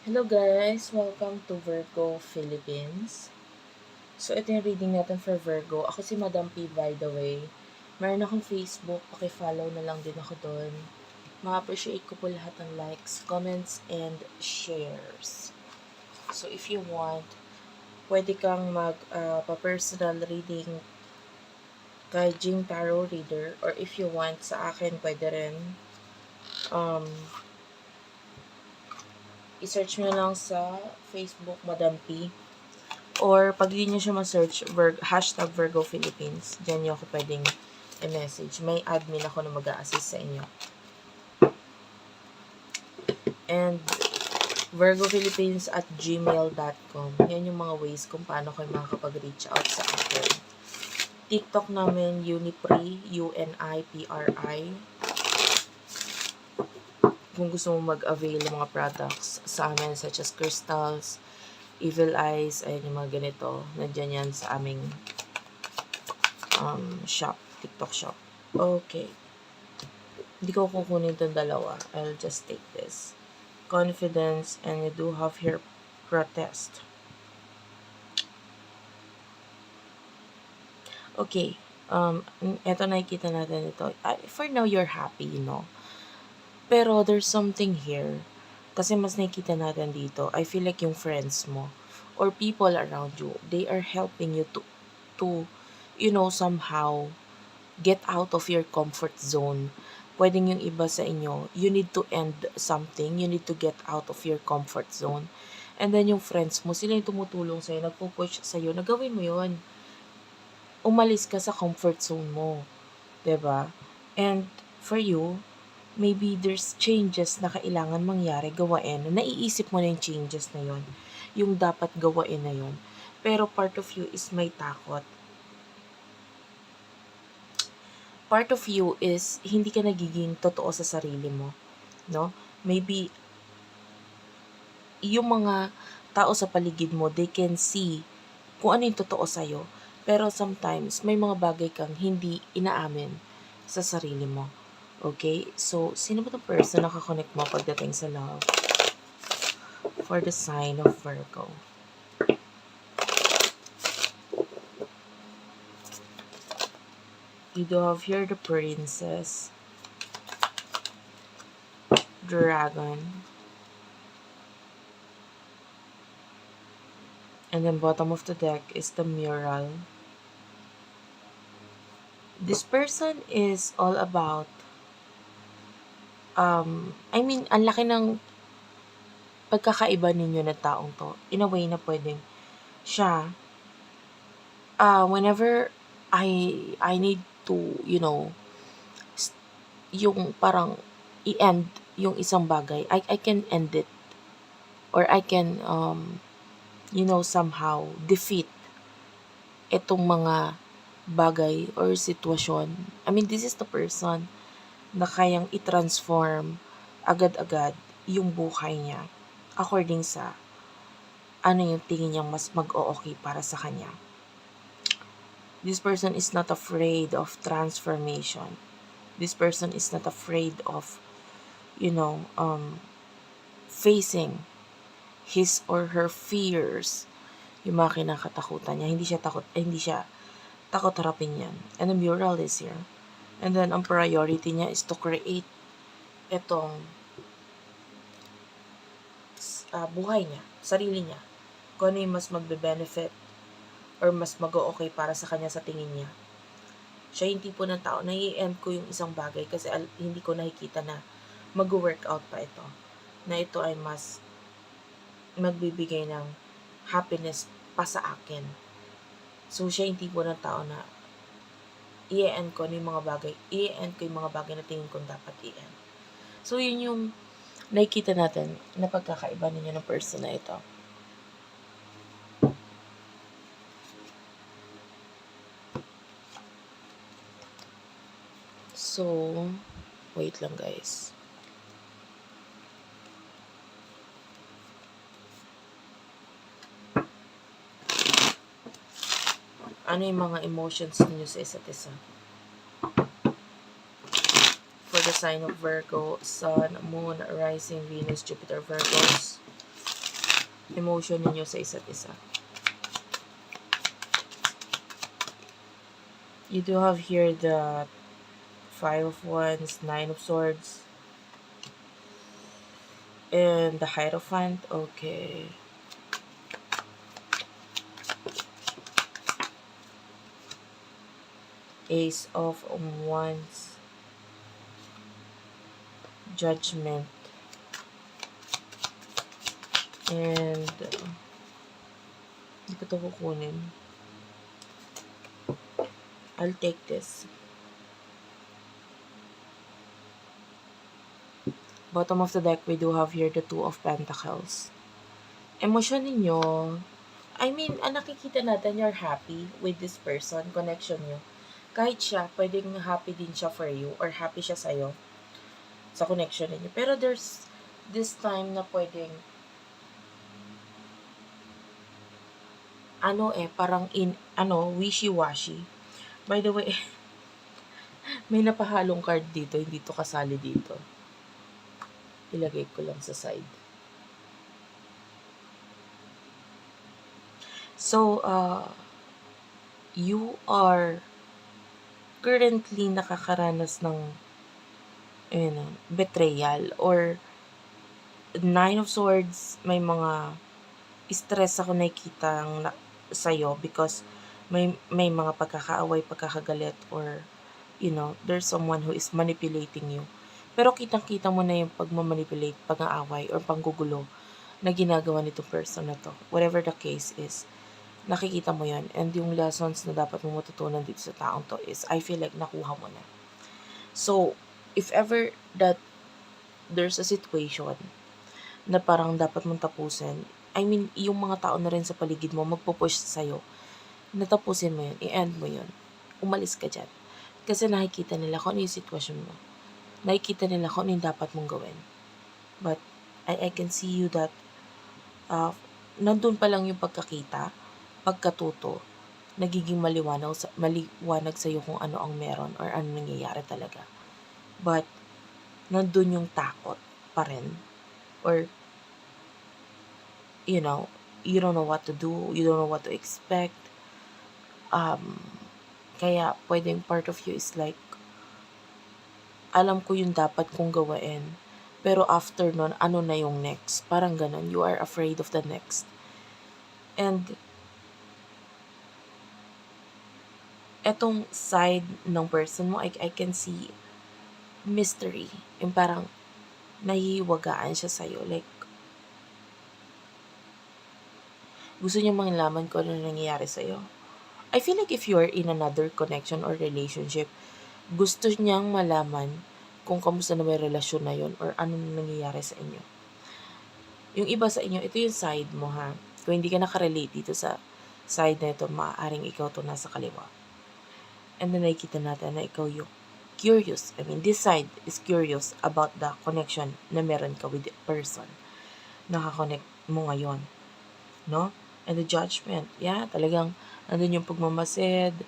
Hello guys! Welcome to Virgo Philippines. So ito yung reading natin for Virgo. Ako si Madam P by the way. Meron akong Facebook, paki-follow na lang din ako doon. Ma-appreciate ko po lahat ng likes, comments, and shares. So if you want, pwede kang pa-personal reading kay Jing Tarot Reader, or if you want sa akin, pwede rin. I-search nyo lang sa Facebook Madam P. Or pag hindi nyo siya ma-search, hashtag Virgo Philippines. Diyan nyo ako pwedeng i-message. May admin ako na mag-a-assist sa inyo. And virgophilippines@gmail.com. Yan yung mga ways kung paano kayo makakapag-reach out sa akin. TikTok namin, Unipri, UNIPRI. Kung gusto mo mag-avail ng mga products sa amin such as crystals, evil eyes, ayun yung mga ganito. Nandiyan yan sa aming shop, TikTok shop. Okay. Hindi ko kukunin itong dalawa. I'll just take this. Confidence, and you do have here protest. Okay. Eto nakikita natin ito. For now, you're happy, you know. Pero there's something here. Kasi mas nakikita natin dito, I feel like yung friends mo or people around you, they are helping you to somehow get out of your comfort zone. Pwedeng yung iba sa inyo, you need to end something, you need to get out of your comfort zone. And then yung friends mo, sila yung tumutulong sa'yo, nagpo-push sa'yo, nagawin mo yun. Umalis ka sa comfort zone mo. 'Di ba? And for you, maybe there's changes na kailangan mangyari, gawain. Naiisip mo na yung changes na yon, yung dapat gawain na yon. Pero part of you is may takot. Part of you is hindi ka nagiging totoo sa sarili mo, no? Maybe yung mga tao sa paligid mo, they can see kung ano yung totoo sa'yo. Pero sometimes, may mga bagay kang hindi inaamin sa sarili mo. Okay? So, sino ba itong person na kakonect mo pagdating sa love? For the sign of Virgo. You do have here the Princess, Dragon, and then bottom of the deck is the Mural. This person is all about, ang laki ng pagkakaiba ninyo na taong to. In a way na pwedeng siya, whenever I need to, yung parang i-end yung isang bagay, I can end it. Or I can, somehow defeat itong mga bagay or sitwasyon. This is the person na kayang i-transform agad-agad yung buhay niya according sa ano yung tingin niyang mas mag-o-okay para sa kanya. This person is not afraid of transformation. This person is not afraid of, facing his or her fears, yung mga kinakatakutan niya. Hindi siya takot harapin yan. And the Mural is here. And then, ang priority niya is to create itong buhay niya, sarili niya. Kung ano yung mas magbe-benefit or mas mag-o-okay para sa kanya sa tingin niya. Siya yung tipo ng tao na i-end ko yung isang bagay kasi hindi ko nakikita na mag-workout pa ito. Na ito ay mas magbibigay ng happiness pa sa akin. So, siya yung tipo ng tao na i-end ko yung mga bagay. I-end ko yung mga bagay na tingin ko dapat i-end. So, yun yung nakikita natin na pagkakaiba ninyo ng person na ito. So, wait lang guys. Ano yung mga emotions niyo sa isa't isa? For the sign of Virgo, Sun, Moon, Rising, Venus, Jupiter, Virgos. emotion ninyo sa isa't isa. You do have here the Five of Wands, Nine of Swords, and the Hierophant. Okay. Ace of Wands, Judgment, and hindi ko ito kukunin. I'll take this. Bottom of the deck, we do have here the Two of Pentacles. Emosyon ninyo, I mean, nakikita natin you're happy with this person, connection nyo. Kahit siya, pwedeng happy din siya for you or happy siya sa'yo sa connection ninyo. Pero there's this time na pwedeng parang wishy-washy. By the way, may napahalong card dito, hindi to kasali dito. Ilagay ko lang sa side. So, you are currently nakakaranas ng betrayal or Nine of Swords. May mga stress ako nakikita sa'yo because may mga pagkakaaway, pagkakagalit, or there's someone who is manipulating you. Pero kitang-kita mo na yung pagmamanipulate, pag-aaway, or panggugulo na ginagawa nitong person na to. Whatever the case is, nakikita mo yan. And yung lessons na dapat mo matutunan dito sa taong to is, I feel like nakuha mo na. So, if ever that there's a situation na parang dapat mong tapusin, I mean, yung mga tao na rin sa paligid mo, magpo-push sa'yo, natapusin mo yun, i-end mo yun, umalis ka dyan. Kasi nakikita nila kung ano yung sitwasyon mo. Nakikita nila kung ano yung dapat mong gawin. But, I can see you that, nandun pa lang yung pagkakita, pagkatuto, nagiging maliwanag sa'yo kung ano ang meron or ano nangyayari talaga. But, nandun yung takot pa rin. Or, you don't know what to do, you don't know what to expect. Kaya, pwedeng part of you is like, alam ko yung dapat kong gawain. Pero after nun, ano na yung next? Parang ganun. You are afraid of the next. And, etong side ng person mo, I can see mystery. Yung parang, nahihiwagaan siya sa'yo. Like, gusto niya malaman kung ano nangyayari sa'yo. I feel like if you are in another connection or relationship, gusto niyang malaman kung kamusta na may relasyon na yun or anong nangyayari sa inyo. Yung iba sa inyo, ito yung side mo ha. Kung hindi ka nakarelate dito sa side na ito, maaaring ikaw to nasa kaliwa. And then nakikita natin na ikaw yung curious. I mean, this side is curious about the connection na meron ka with the person. Nakakonect mo ngayon. No? And the Judgment. Yeah, talagang nandun yung pagmamasid.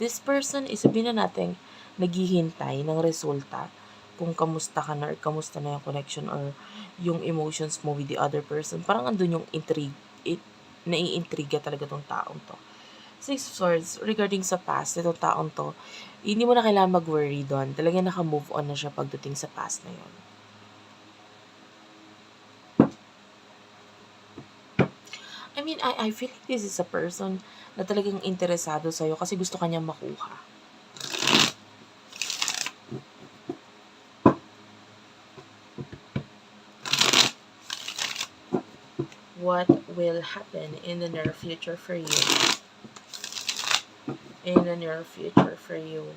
This person is, sabihin na natin, naghihintay ng resulta kung kamusta ka na or kamusta na yung connection or yung emotions mo with the other person. Parang andun yung naiintriga talaga tong taong to. Six of Swords, regarding sa past, itong taong to, hindi mo na kailangan mag-worry doon. Talagang naka-move on na siya pagdating sa past na yun. I mean, I feel like this is a person na talagang interesado sa'yo kasi gusto kanyang makuha. What will happen in the near future for you? In the near future for you.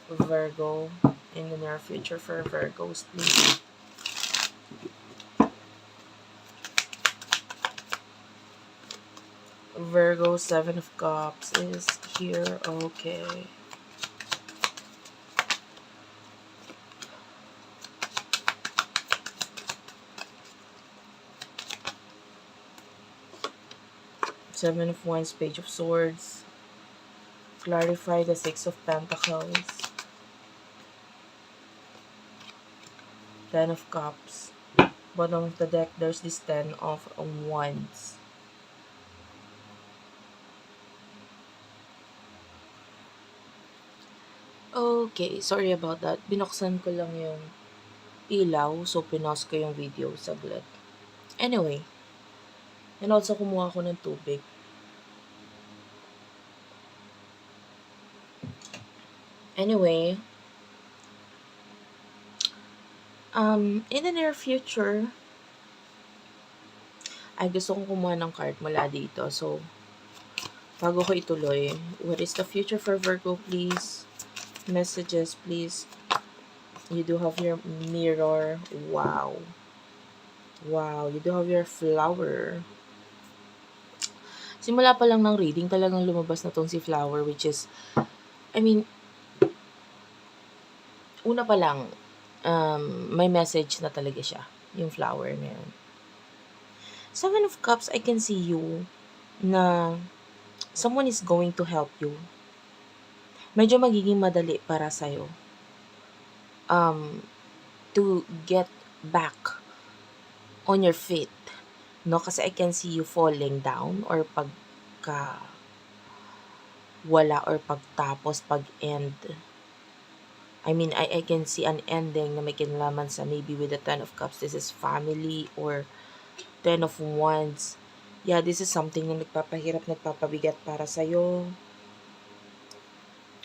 Virgo. In the near future for Virgos, please. Virgo, Seven of Cups is here. Okay. Seven of Wands, Page of Swords. Clarify the Six of Pentacles. Ten of Cups. bottom of the deck, there's this Ten of Wands. Okay, sorry about that. Binuksan ko lang yung ilaw, so pinos ko yung video saglit. Anyway, and also kumuha ko ng tubig. Anyway, in the near future, ay gusto kong kumuha ng card mula dito. So, bago ko ituloy, what is the future for Virgo, please? Messages, please. You do have your mirror. Wow. Wow, you do have your flower. Simula pa lang ng reading, talagang lumabas na tong si flower, which is, I mean, una pa lang, may message na talaga siya, yung flower na yun. Seven of Cups, I can see you na someone is going to help you. Medyo magiging madali para sa'yo to get back on your feet. No? Kasi I can see you falling down or pagka wala or pagtapos, pag-end. I mean, I can see an ending na may kinalaman sa maybe with the Ten of Cups. This is family or Ten of Wands. Yeah, this is something na nagpapahirap, nagpapabigat para sa'yo.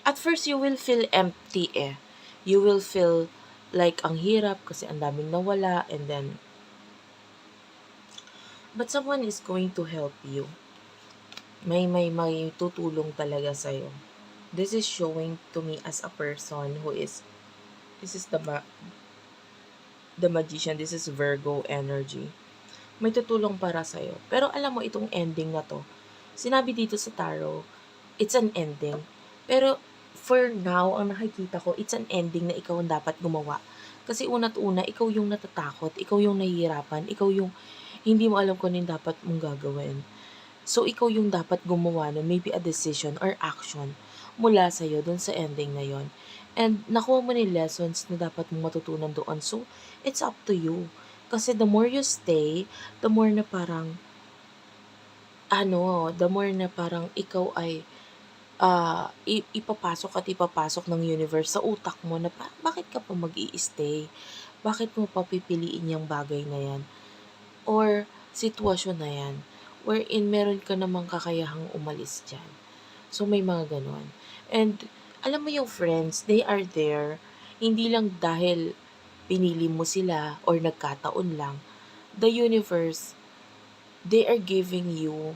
At first, you will feel empty eh. You will feel like ang hirap kasi ang daming nawala and then but someone is going to help you. May tutulong talaga sa'yo. This is showing to me as a person who is, this is the magician, this is Virgo energy. May tutulong para sa'yo. Pero alam mo, itong ending na to, sinabi dito sa tarot, it's an ending. Pero for now, ang nakikita ko, it's an ending na ikaw ang dapat gumawa. Kasi una't una, ikaw yung natatakot, ikaw yung nahihirapan, ikaw yung hindi mo alam kung ano yung dapat mong gagawin. So, ikaw yung dapat gumawa nun, maybe a decision or action mula sa'yo dun sa ending na yon. And nakuha mo ni lessons na dapat mong matutunan doon. So, it's up to you. Kasi the more you stay, the more na parang, the more na parang ikaw ay ipapasok ng universe sa utak mo na bakit ka pa mag-i-stay? Bakit mo papipiliin yung bagay na yan? Or sitwasyon na yan? Wherein meron ka namang kakayahang umalis dyan. So, may mga ganon. And, alam mo yung friends, they are there, hindi lang dahil pinili mo sila or nagkataon lang. The universe, they are giving you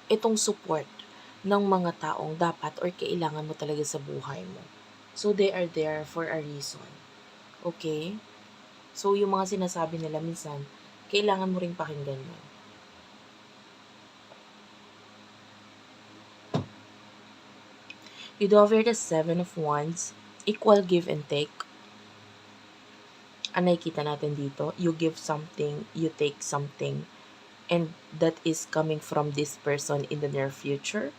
itong support ng mga taong dapat or kailangan mo talaga sa buhay mo. So, they are there for a reason. Okay? So, yung mga sinasabi nila minsan, kailangan mo ring pakinggan yun. You do over the Seven of Wands, equal give and take. Ang nakikita natin dito, you give something, you take something, and that is coming from this person in the near future.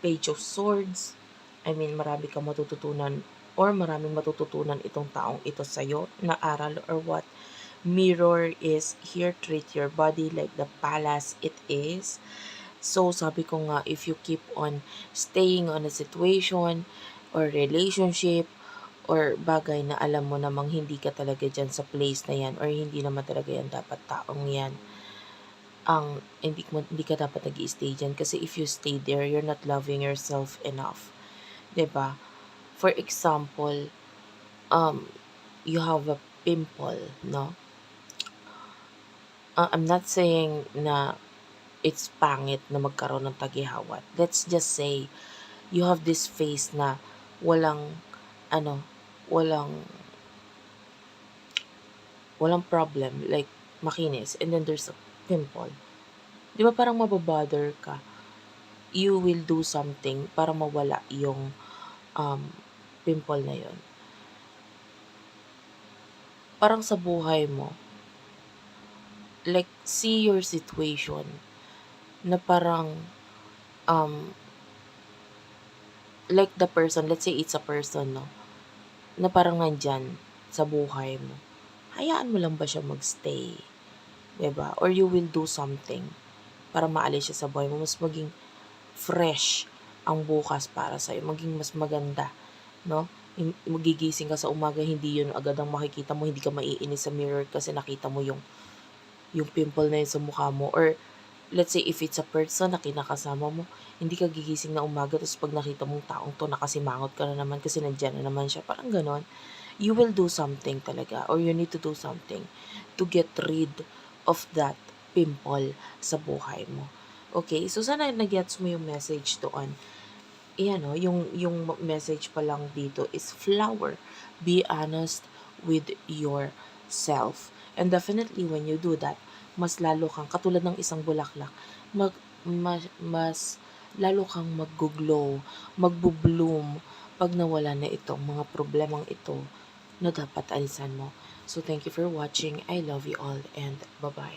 Page of Swords, I mean, marami kang matututunan or maraming matututunan itong taong ito sa'yo na aral or what. Mirror is here, treat your body like the palace it is. So, sabi ko nga, if you keep on staying on a situation or relationship or bagay na alam mo namang hindi ka talaga dyan sa place na yan or hindi naman talaga yan dapat taong yan, hindi ka dapat nag-i-stay dyan kasi if you stay there, you're not loving yourself enough. 'Di ba? For example, you have a pimple, no? I'm not saying na it's pangit na magkaroon ng tagihawat. Let's just say, you have this face na walang, walang, walang problem, like, makinis, and then there's a pimple. Di ba parang mababother ka? You will do something para mawala yung pimple na yon. Parang sa buhay mo, like, see your situation na parang like the person, let's say it's a person, no, na parang nandyan sa buhay mo. hayaan mo lang ba siya magstay? 'Di ba? Or you will do something para maalis siya sa buhay mo, mas maging fresh ang bukas para sa'yo, maging mas maganda, 'no? Magigising ka sa umaga, hindi yun agad ang makikita mo, hindi ka maiinis sa mirror kasi nakita mo yung pimple na yun sa mukha mo, or let's say if it's a person na kinakasama mo, hindi ka gigising na umaga tapos 'pag nakita mong taong 'to nakasimangot ka na naman kasi nandiyan na naman siya, parang gano'n. You will do something talaga, or you need to do something to get rid of that pimple sa buhay mo. Okay, so sana na-gets mo yung message doon. Iyan 'no, yung message pa lang dito is flower. Be honest with yourself. And definitely when you do that, mas lalo kang katulad ng isang bulaklak, mag mas lalo kang maggo-glow, magbo-bloom 'pag nawala na itong mga problemang ito na dapat alisan mo. So thank you for watching. I love you all and bye-bye.